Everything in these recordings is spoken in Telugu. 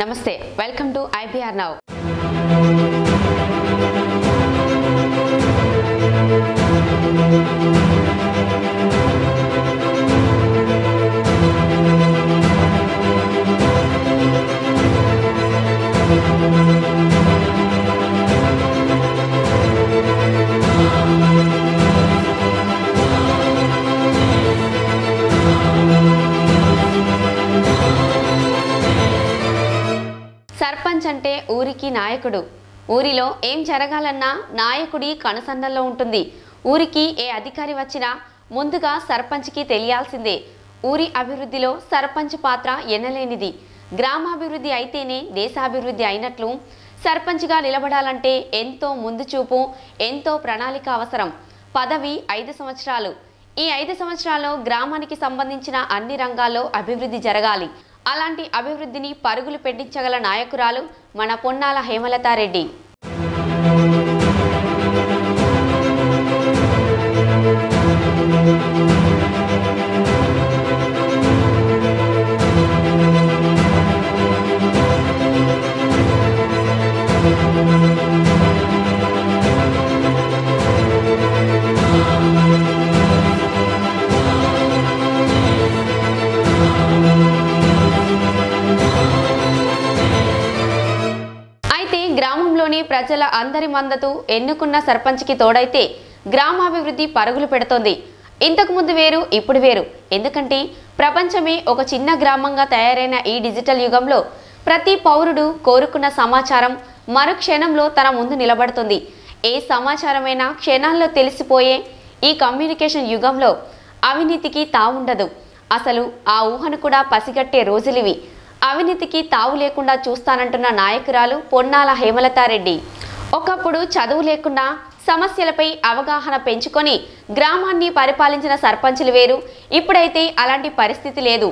Namaste. Welcome to IPR Now. Sarpanch అంటే ఊరికి నాయకుడు. ఊరిలో ఏం జరగాలన్నా నాయకుడి కనుసన్నల్లో ఉంటుంది. ఊరికి ఏ అధికారి వచ్చినా ముందుగా సర్పంచ్కి తెలియాల్సిందే. ఊరి అభివృద్ధిలో సర్పంచ్ పాత్ర ఎనలేనిది. గ్రామాభివృద్ధి అయితేనే దేశాభివృద్ధి అయినట్లు సర్పంచ్గా నిలబడాలంటే ఎంతో ముందు చూపు, ఎంతో ప్రణాళిక అవసరం. పదవి 5 సంవత్సరాలు. ఈ 5 సంవత్సరాల్లో గ్రామానికి సంబంధించిన అన్ని రంగాల్లో అభివృద్ధి జరగాలి. అలాంటి అభివృద్ధిని పరుగులు పెట్టించగల నాయకురాలు మన పొన్నాల హేమలతారెడ్డి. గ్రామంలోని ప్రజల అందరి మద్దతు ఎన్నుకున్న సర్పంచ్కి తోడైతే గ్రామాభివృద్ధి పరుగులు పెడుతోంది. ఇంతకు ముందు వేరు, ఇప్పుడు వేరు. ఎందుకంటే ప్రపంచమే ఒక చిన్న గ్రామంగా తయారైన ఈ డిజిటల్ యుగంలో ప్రతి పౌరుడు కోరుకున్న సమాచారం మరు క్షణంలో తన ముందు నిలబడుతుంది. ఏ సమాచారమైనా క్షణాల్లో తెలిసిపోయే ఈ కమ్యూనికేషన్ యుగంలో అవినీతికి తావుండదు. అసలు ఆ ఊహను కూడా పసిగట్టే రోజులివి. అవినీతికి తావు లేకుండా చూస్తానంటున్న నాయకురాలు పొన్నాల హేమలతారెడ్డి. ఒకప్పుడు చదువు లేకుండా సమస్యలపై అవగాహన పెంచుకొని గ్రామాన్ని పరిపాలించిన సర్పంచులు వేరు. ఇప్పుడైతే అలాంటి పరిస్థితి లేదు.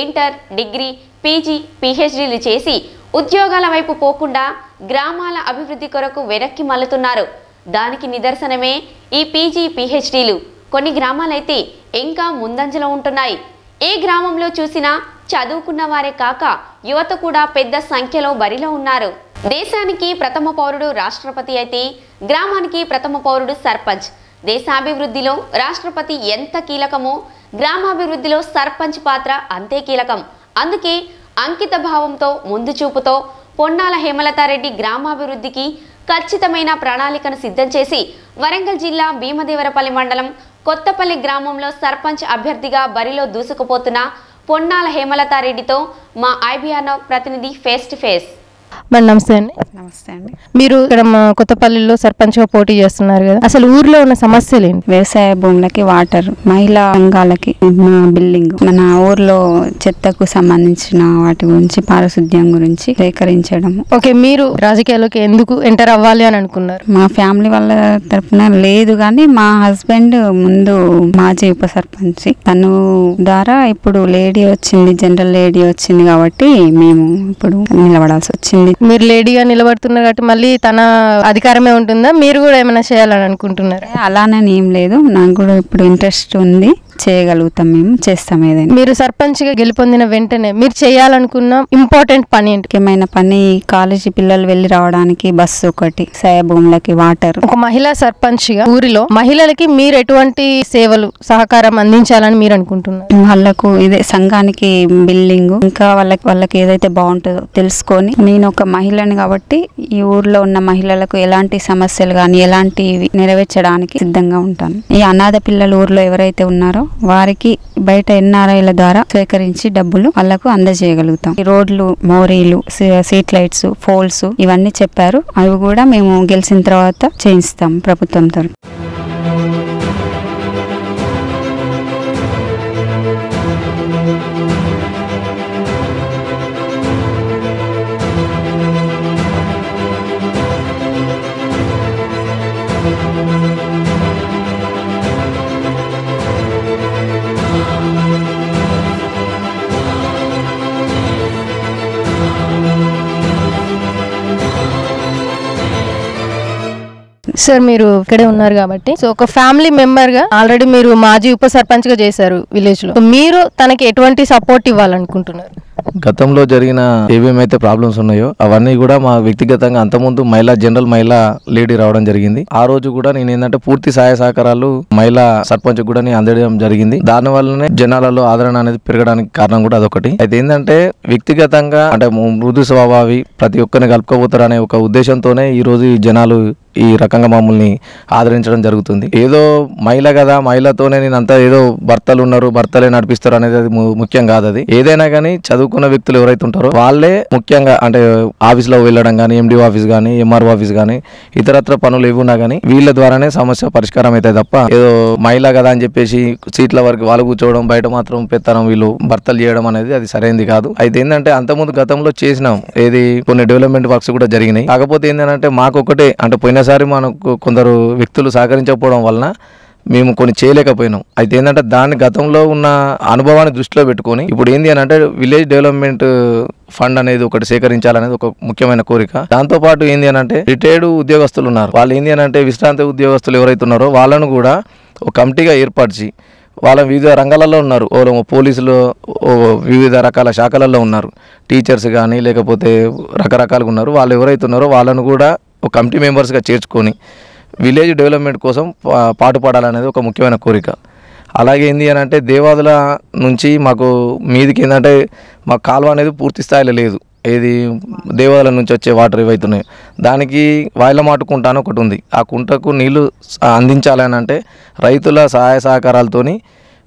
ఇంటర్, డిగ్రీ, పీజీ, పీహెచ్డీలు చేసి ఉద్యోగాల వైపు పోకుండా గ్రామాల అభివృద్ధి కొరకు వెనక్కి మల్లుతున్నారు. దానికి నిదర్శనమే ఈ పీజీ, పీహెచ్డీలు. కొన్ని గ్రామాలైతే ఇంకా ముందంజలో ఉంటున్నాయి. ఏ గ్రామంలో చూసినా చదువుకున్న వారే కాక యువత కూడా పెద్ద సంఖ్యలో బరిలో ఉన్నారు. దేశానికి ప్రథమ పౌరుడు రాష్ట్రపతి అయితే గ్రామానికి ప్రథమ పౌరుడు సర్పంచ్. దేశాభివృద్ధిలో రాష్ట్రపతి ఎంత కీలకమో గ్రామాభివృద్ధిలో సర్పంచ్ పాత్ర అంతే కీలకం. అందుకే అంకిత భావంతో, ముందు చూపుతో పొన్నాల హేమలతారెడ్డి గ్రామాభివృద్ధికి ఖచ్చితమైన ప్రణాళికను సిద్ధం చేసి వరంగల్ జిల్లా భీమదేవరపల్లి మండలం కొత్తపల్లి గ్రామంలో సర్పంచ్ అభ్యర్థిగా బరిలో దూసుకుపోతున్న పొన్నాల హేమలతారెడ్డితో మా IBR Now ప్రతినిధి ఫేస్ టు ఫేస్. మేడం నమస్తే అండి. నమస్తే అండి. మీరు ఇక్కడ మా కొత్తపల్లిలో సర్పంచ్గా పోటీ చేస్తున్నారు కదా, అసలు ఊర్లో ఉన్న సమస్యలు ఏంటి? వ్యవసాయ భూములకి వాటర్, మహిళా సంఘాలకి బిల్డింగ్, మన ఊర్లో చెత్తకు సంబంధించిన వాటి గురించి, పారిశుద్ధ్యం గురించి సేకరించడం. ఓకే, మీరు రాజకీయాల్లోకి ఎందుకు ఎంటర్ అవ్వాలి అని అనుకున్నారు? మా ఫ్యామిలీ వాళ్ళ తరఫున లేదు, కానీ మా హస్బెండ్ ముందు మాజీ ఉప సర్పంచ్, తను ద్వారా ఇప్పుడు లేడీ వచ్చింది, జనరల్ లేడీ వచ్చింది కాబట్టి మేము ఇప్పుడు నిలబడాల్సి వచ్చింది. మీరు లేడీగా నిలబడుతున్నారు కాబట్టి మళ్ళీ తన అధికారమే ఉంటుందా? మీరు కూడా ఏమైనా చేయాలని అనుకుంటున్నారా? అలానని ఏం లేదు, నాకు కూడా ఇప్పుడు ఇంట్రెస్ట్ ఉంది, చేయగలుగుతాం, మేము చేస్తాం ఏదైనా. మీరు సర్పంచ్గా గెలుపొందిన వెంటనే మీరు చేయాలనుకున్న ఇంపార్టెంట్ పని ఏంటి? ముఖ్యమైన పని కాలేజీ పిల్లలు వెళ్ళి రావడానికి బస్సు ఒకటి, వ్యవసాయ భూములకి వాటర్. ఒక మహిళా సర్పంచ్గా ఊరిలో మహిళలకి మీరు ఎటువంటి సేవలు, సహకారం అందించాలని మీరు అనుకుంటున్నారు? వాళ్ళకు ఇదే సంఘానికి బిల్డింగ్, ఇంకా వాళ్ళకి ఏదైతే బాగుంటుందో తెలుసుకొని, నేను ఒక మహిళని కాబట్టి ఈ ఊర్లో ఉన్న మహిళలకు ఎలాంటి సమస్యలు కానీ ఎలాంటివి నెరవేర్చడానికి సిద్ధంగా ఉంటాను. ఈ అనాథ పిల్లలు ఊర్లో ఎవరైతే ఉన్నారో వారికి బయట NRIల ద్వారా సేకరించి డబ్బులు వాళ్లకు అందజేయగలుగుతాం. ఈ రోడ్లు, మోరీలు, స్ట్రీట్ లైట్స్, పోల్స్ ఇవన్నీ చెప్పారు. అవి కూడా మేము గెలిచిన తర్వాత చేయిస్తాం ప్రభుత్వం తరఫున. సార్ మీరు ఇక్కడే ఉన్నారు కాబట్టి సో ఒక ఫ్యామిలీ మెంబర్ గా ఆల్రెడీ మీరు మాజీ ఉప సర్పంచ్ గా చేశారు విలేజ్ లో, మీరు తనకి ఎటువంటి సపోర్ట్ ఇవ్వాలనుకుంటున్నారు? గతంలో జరిగిన ఏమేమైతే ప్రాబ్లమ్స్ ఉన్నాయో అవన్నీ కూడా మా వ్యక్తిగతంగా అంతకుముందు జనరల్ మహిళా లేడీ రావడం జరిగింది. ఆ రోజు కూడా నేను ఏంటంటే పూర్తి సహాయ సహకారాలు మహిళా సర్పంచ్ కూడా అందడం జరిగింది. దాని వల్లనే జనాలలో ఆదరణ అనేది పెరగడానికి కారణం కూడా అదొకటి. అయితే ఏంటంటే వ్యక్తిగతంగా అంటే మృదు స్వభావి ప్రతి ఒక్కరిని కలుపుకోబోతారు అనే ఒక ఉద్దేశంతోనే ఈ రోజు ఈ జనాలు ఈ రకంగా మమ్మల్ని ఆదరించడం జరుగుతుంది. ఏదో మహిళ కదా, మహిళతోనే నేను అంతా ఏదో భర్తలు ఉన్నారు, భర్తలే నడిపిస్తారు అనేది అది ముఖ్యం కాదు. అది ఏదైనా కానీ చదువుకున్న వ్యక్తులు ఎవరైతే ఉంటారో వాళ్ళే ముఖ్యంగా అంటే ఆఫీస్లో వెళ్ళడం కానీ, ఎండి ఆఫీస్ కానీ, ఎంఆర్ఓ ఆఫీస్ కానీ, ఇతరత్ర పనులు ఏమున్నా కానీ వీళ్ళ ద్వారానే సమస్య పరిష్కారం అవుతాయి తప్ప ఏదో మహిళ కదా అని చెప్పేసి సీట్ల వరకు వాళ్ళు కూర్చోవడం, బయట మాత్రం పెత్తనం వీళ్ళు భర్తలు చేయడం అనేది అది సరైనది కాదు. అయితే ఏంటంటే అంతకుముందు గతంలో చేసినాం, ఏది కొన్ని డెవలప్మెంట్ వర్క్స్ కూడా జరిగినాయి. కాకపోతే ఏంటంటే మాకు ఒకటే అంటే పోయినసారి మనకు కొందరు వ్యక్తులు సహకరించకపోవడం వలన మేము కొన్ని చేయలేకపోయినాం. అయితే ఏంటంటే దాన్ని గతంలో ఉన్న అనుభవాన్ని దృష్టిలో పెట్టుకొని ఇప్పుడు ఏంది అని అంటే విలేజ్ డెవలప్మెంట్ ఫండ్ అనేది ఒకటి సేకరించాలనేది ఒక ముఖ్యమైన కోరిక. దాంతోపాటు ఏంది అని అంటే రిటైర్డ్ ఉద్యోగస్తులు ఉన్నారు, వాళ్ళు ఏంది అని అంటే విశ్రాంతి ఉద్యోగస్తులు ఎవరైతే ఉన్నారో వాళ్ళను కూడా ఒక కమిటీగా ఏర్పరిచి వాళ్ళ వివిధ రంగాలలో ఉన్నారు, పోలీసులు వివిధ రకాల శాఖలలో ఉన్నారు, టీచర్స్ కానీ లేకపోతే రకరకాలుగా ఉన్నారు. వాళ్ళు ఎవరైతే ఉన్నారో వాళ్ళను కూడా ఒక కమిటీ మెంబర్స్గా చేర్చుకొని విలేజ్ డెవలప్మెంట్ కోసం పాటుపడాలనేది ఒక ముఖ్యమైన కోరిక. అలాగే ఏంది అని అంటే దేవాదుల నుంచి మాకు మీదికి ఏంటంటే మాకు కాలువ అనేది పూర్తి స్థాయిలో లేదు. ఏది దేవాదుల నుంచి వచ్చే వాటర్ ఏవైతున్నాయో దానికి వాయిలమాటు కుంట అని ఒకటి ఉంది. ఆ కుంటకు నీళ్లు అందించాలని అంటే రైతుల సహాయ సహకారాలతోని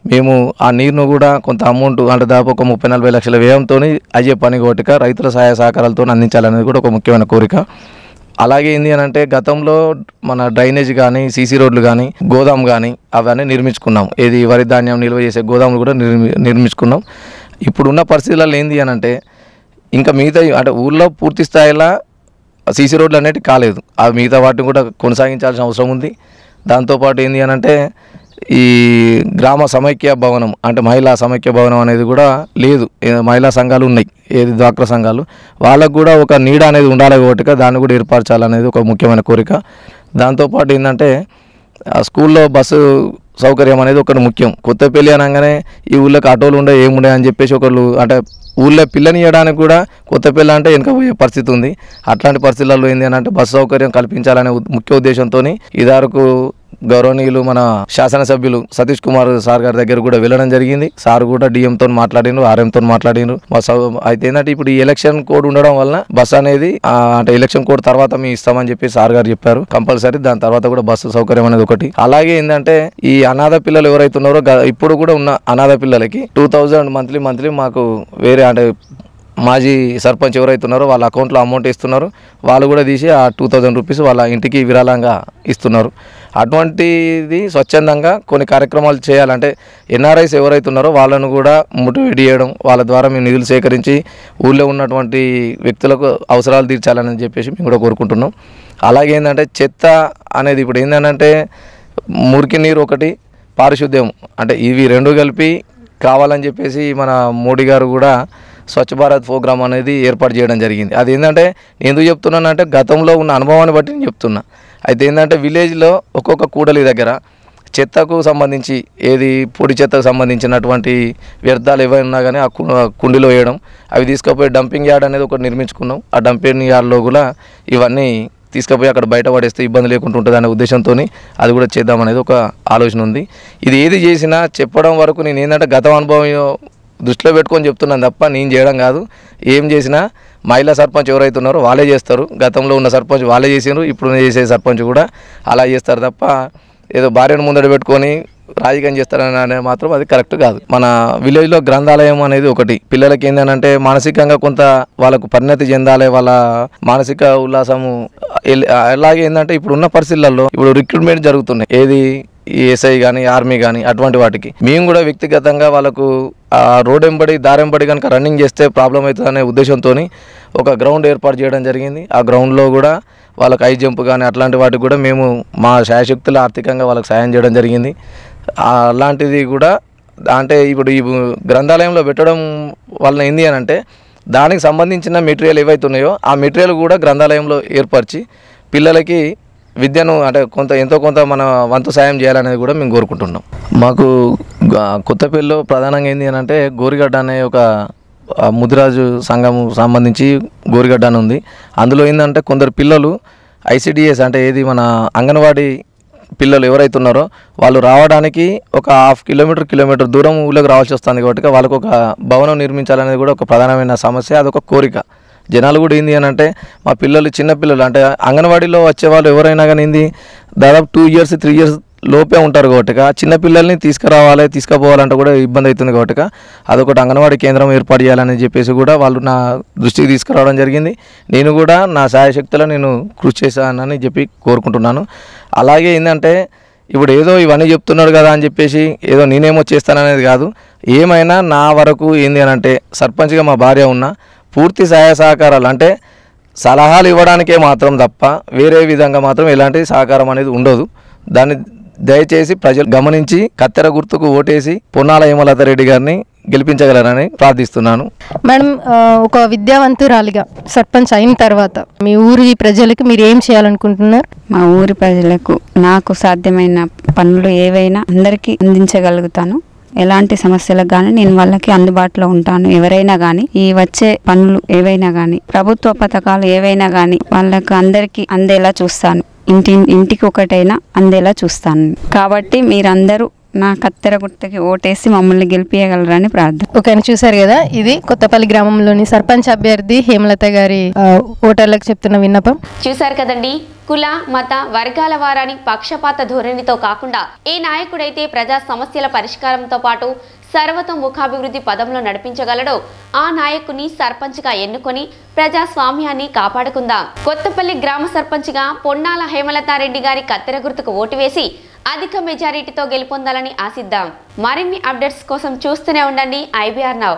మేము ఆ నీరును కూడా కొంత అమౌంట్ అంటే దాదాపు ఒక 30-40 లక్షల వ్యయంతో అయ్యే పని కొట్టుక రైతుల సహాయ సహకారాలతో అందించాలనేది కూడా ఒక ముఖ్యమైన కోరిక. అలాగే ఏంది అని అంటే గతంలో మన డ్రైనేజ్ కానీ, సీసీ రోడ్లు కానీ, గోదాం కానీ అవన్నీ నిర్మించుకున్నాం. ఏది వరి ధాన్యం నిల్వ చేసే గోదాములు కూడా నిర్మించుకున్నాం. ఇప్పుడున్న పరిస్థితులలో ఏంది అని అంటే ఇంకా మిగతా అంటే ఊళ్ళో పూర్తి స్థాయిలో సీసీ రోడ్లు అనేటివి కాలేదు. ఆ మిగతా వాటిని కూడా కొనసాగించాల్సిన అవసరం ఉంది. దాంతోపాటు ఏంది అని అంటే ఈ గ్రామ సమైక్య భవనం అంటే మహిళా సమైక్య భవనం అనేది కూడా లేదు. మహిళా సంఘాలు ఉన్నాయి, ఏది డ్వాక్రా సంఘాలు, వాళ్ళకు కూడా ఒక నీడ అనేది ఉండాలి కాబట్టి దాన్ని కూడా ఏర్పరచాలనేది ఒక ముఖ్యమైన కోరిక. దాంతోపాటు ఏంటంటే స్కూల్లో బస్సు సౌకర్యం అనేది ఒకటి ముఖ్యం. కొత్తపల్లి అనగానే ఈ ఊళ్ళోకి ఆటోలు ఉండే ఏముండే అని చెప్పేసి ఒకళ్ళు అంటే ఊళ్ళో పిల్లని ఇవ్వడానికి కూడా కొత్తపల్లి అంటే వెనకపోయే పరిస్థితి ఉంది. అట్లాంటి పరిస్థితులలో ఏంటి అని అంటే బస్సు సౌకర్యం కల్పించాలనే ముఖ్య ఉద్దేశంతో ఇదివరకు గౌరవనీయులు మన శాసనసభ్యులు సతీష్ కుమార్ సార్ గారి దగ్గర కూడా వెళ్ళడం జరిగింది. సార్ కూడా డిఎంతో మాట్లాడినారు, ఆర్ఎంతో మాట్లాడినారు. అయితే ఏంటంటే ఇప్పుడు ఈ ఎలక్షన్ కోడ్ ఉండడం వలన బస్ అనేది అంటే ఎలక్షన్ కోడ్ తర్వాత మేము ఇస్తామని చెప్పి సార్ గారు చెప్పారు కంపల్సరీ. దాని తర్వాత కూడా బస్సు సౌకర్యం అనేది ఒకటి. అలాగే ఏంటంటే ఈ అనాథ పిల్లలు ఎవరైతే ఉన్నారో ఇప్పుడు కూడా ఉన్న అనాథ పిల్లలకి 2000 మంత్లీ మాకు వేరే అంటే మాజీ సర్పంచ్ ఎవరైతే ఉన్నారో వాళ్ళ అకౌంట్లో అమౌంట్ ఇస్తున్నారు. వాళ్ళు కూడా తీసి ఆ 2000 రూపీస్ వాళ్ళ ఇంటికి విరాళంగా ఇస్తున్నారు. అటువంటిది స్వచ్ఛందంగా కొన్ని కార్యక్రమాలు చేయాలంటే ఎన్ఆర్ఐస్ ఎవరైతే ఉన్నారో వాళ్ళను కూడా మోటివేట్ చేయడం, వాళ్ళ ద్వారా మేము నిధులు సేకరించి ఊళ్ళో ఉన్నటువంటి వ్యక్తులకు అవసరాలు తీర్చాలని చెప్పేసి మేము కూడా కోరుకుంటున్నాం. అలాగే ఏంటంటే చెత్త అనేది ఇప్పుడు ఏంటంటే మురికి నీరు ఒకటి, పారిశుద్ధ్యం అంటే ఇవి రెండు కలిపి కావాలని చెప్పేసి మన మోడీ గారు కూడా స్వచ్ఛ భారత్ ప్రోగ్రామ్ అనేది ఏర్పాటు చేయడం జరిగింది. అది ఏంటంటే నేను ఎందుకు చెప్తున్నానంటే గతంలో ఉన్న అనుభవాన్ని బట్టి నేను చెప్తున్నా. అయితే ఏంటంటే విలేజ్లో ఒక్కొక్క కూడలి దగ్గర చెత్తకు సంబంధించి ఏది పొడి చెత్తకు సంబంధించినటువంటి వ్యర్థాలు ఏవైనా ఉన్నా కానీ ఆ కుండీలో వేయడం, అవి తీసుకుపోయి డంపింగ్ యార్డ్ అనేది ఒకటి నిర్మించుకున్నాం. ఆ డంపింగ్ యార్డ్లో కూడా ఇవన్నీ తీసుకుపోయి అక్కడ బయట పడేస్తే ఇబ్బంది లేకుండా ఉంటుంది అనే ఉద్దేశంతో అది కూడా చేద్దామనేది ఒక ఆలోచన ఉంది. ఇది ఏది చేసినా చెప్పడం వరకు నేను ఏంటంటే గత అనుభవం దృష్టిలో పెట్టుకొని చెప్తున్నాను తప్ప నేను చేయడం కాదు. ఏం చేసినా మహిళా సర్పంచ్ ఎవరైతే ఉన్నారో వాళ్ళే చేస్తారు. గతంలో ఉన్న సర్పంచ్ వాళ్ళే చేసినారు, ఇప్పుడు చేసే సర్పంచ్ కూడా అలా చేస్తారు తప్ప ఏదో భార్యను ముందట పెట్టుకొని రాజకీయం చేస్తారని మాత్రం అది కరెక్ట్ కాదు. మన విలేజ్లో గ్రంథాలయం అనేది ఒకటి. పిల్లలకి ఏంటంటే మానసికంగా కొంత వాళ్ళకు పరిణతి చెందాలి, వాళ్ళ మానసిక ఉల్లాసము. అలాగే ఏంటంటే ఇప్పుడు ఉన్న పరిస్థితులలో ఇప్పుడు రిక్రూట్మెంట్ జరుగుతున్నాయి, ఏది ఎస్ఐ కానీ ఆర్మీ కానీ అటువంటి వాటికి మేము కూడా వ్యక్తిగతంగా వాళ్ళకు రోడ్ ఎంబడి దారెంబడి కనుక రన్నింగ్ చేస్తే ప్రాబ్లం అవుతుంది అనే ఉద్దేశంతో ఒక గ్రౌండ్ ఏర్పాటు చేయడం జరిగింది. ఆ గ్రౌండ్లో కూడా వాళ్ళకి హై జంప్ కానీ అట్లాంటి వాటికి కూడా మేము మా శాయశక్తులు ఆర్థికంగా వాళ్ళకి సాయం చేయడం జరిగింది. అలాంటిది కూడా అంటే ఇప్పుడు ఈ గ్రంథాలయంలో పెట్టడం వలన ఏంది అని అంటే దానికి సంబంధించిన మెటీరియల్ ఏవైతే ఉన్నాయో ఆ మెటీరియల్ కూడా గ్రంథాలయంలో ఏర్పరిచి పిల్లలకి విద్యను అంటే ఎంతో కొంత మన వంతు సాయం చేయాలనేది కూడా మేము కోరుకుంటున్నాం. మాకు కొత్తపల్లిలో ప్రధానంగా ఏంది అని అంటే గోరిగడ్డ అనే ఒక ముదిరాజు సంఘం సంబంధించి గోరిగడ్డ అని ఉంది. అందులో ఏంటంటే కొందరు పిల్లలు ICDS అంటే ఏది మన అంగన్వాడీ పిల్లలు ఎవరైతే ఉన్నారో వాళ్ళు రావడానికి ఒక హాఫ్ కిలోమీటర్ దూరం ఊళ్ళోకి రావాల్సి వస్తుంది. కాబట్టి వాళ్ళకు ఒక భవనం నిర్మించాలనేది కూడా ఒక ప్రధానమైన సమస్య, అదొక కోరిక. జనాలు కూడా ఏంది అని అంటే మా పిల్లలు చిన్నపిల్లలు అంటే అంగన్వాడీలో వచ్చే వాళ్ళు ఎవరైనా కానీ ఏంది దాదాపు 2 years 3 years లోపే ఉంటారు. కాబట్టి చిన్నపిల్లల్ని తీసుకుపోవాలంటే కూడా ఇబ్బంది అవుతుంది. కాబట్టి అదొకటి అంగన్వాడీ కేంద్రం ఏర్పాటు చేయాలని చెప్పేసి కూడా వాళ్ళు నా దృష్టికి తీసుకురావడం జరిగింది. నేను కూడా నా శాయశక్తిలో నేను కృషి చేశానని చెప్పి కోరుకుంటున్నాను. అలాగే ఏంటంటే ఇప్పుడు ఏదో ఇవన్నీ చెప్తున్నాడు కదా అని చెప్పేసి ఏదో నేనేమో చేస్తాననేది కాదు. ఏమైనా నా వరకు ఏంది అని అంటే సర్పంచ్గా మా భార్య ఉన్న పూర్తి సహాయ సహకారాలు అంటే సలహాలు ఇవ్వడానికే మాత్రం తప్ప వేరే విధంగా మాత్రం ఎలాంటి సహకారం అనేది ఉండదు. దాన్ని దయచేసి ప్రజలు గమనించి కత్తెర గుర్తుకు ఓటేసి పొన్నాల హేమలత రెడ్డి గారిని గెలిపించగలరని ప్రార్థిస్తున్నాను. మేడం, ఒక విద్యావంతురాలిగా సర్పంచ్ అయిన తర్వాత మీ ఊరి ప్రజలకి మీరు ఏం చేయాలనుకుంటున్నారు? మా ఊరి ప్రజలకు నాకు సాధ్యమైన పనులు ఏవైనా అందరికీ అందించగలుగుతాను. ఎలాంటి సమస్యలకు కానీ నేను వాళ్ళకి అందుబాటులో ఉంటాను. ఎవరైనా కానీ ఈ వచ్చే పనులు ఏవైనా కానీ ప్రభుత్వ పథకాలు ఏవైనా కానీ వాళ్ళకు అందరికీ అందేలా చూస్తాను. ఇంటికి ఒకటైనా అందేలా చూస్తాను. కాబట్టి మీరందరూ నా కత్తెర గుర్తుకి ఓటేసి మమ్మల్ని గెలిపించగలరని ప్రార్థన. ఓకే, చూసారు కదా, ఇది కొత్తపల్లి గ్రామంలోని సర్పంచ్ అభ్యర్థి హేమలత గారి ఓటర్లకు చెప్తున్న విన్నపం. చూశారు కదండి. కుల మత వర్గాల వారాని పక్షపాత ధోరణితో కాకుండా ఏ నాయకుడైతే ప్రజా సమస్యల పరిష్కారంతో పాటు సర్వతోముఖాభివృద్ధి పదంలో నడిపించగలడో ఆ నాయకుని సర్పంచ్గా ఎన్నుకొని ప్రజాస్వామ్యాన్ని కాపాడుకుందాం. కొత్తపల్లి గ్రామ సర్పంచ్గా పొన్నాల హేమలతారెడ్డి గారి కత్తెర గుర్తుకు ఓటు వేసి అధిక మెజారిటీతో గెలుపొందాలని ఆశిద్దాం. మరిన్ని అప్డేట్స్ కోసం చూస్తూనే ఉండండి IBR Now.